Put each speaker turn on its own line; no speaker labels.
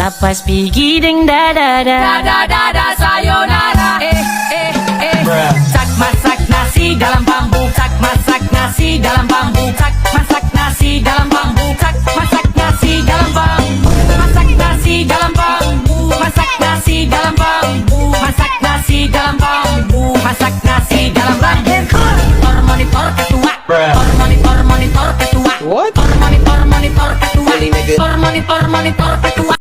Napas pigi ding da da da
Da da da sayonara. Sak masak nasi dalam bambu. Sak masak nasi dalam bambu. Sak masak nasi dalam bambu. Sak masak nasi dalam bambu. Masak nasi dalam bambu. Masak nasi dalam bambu. Masak nasi dalam bambu. Masak nasi dalam bambu. Monitor ketua. Monitor ketua.
What?
Monitor ketua.
Silly nigga.
Monitor ketua.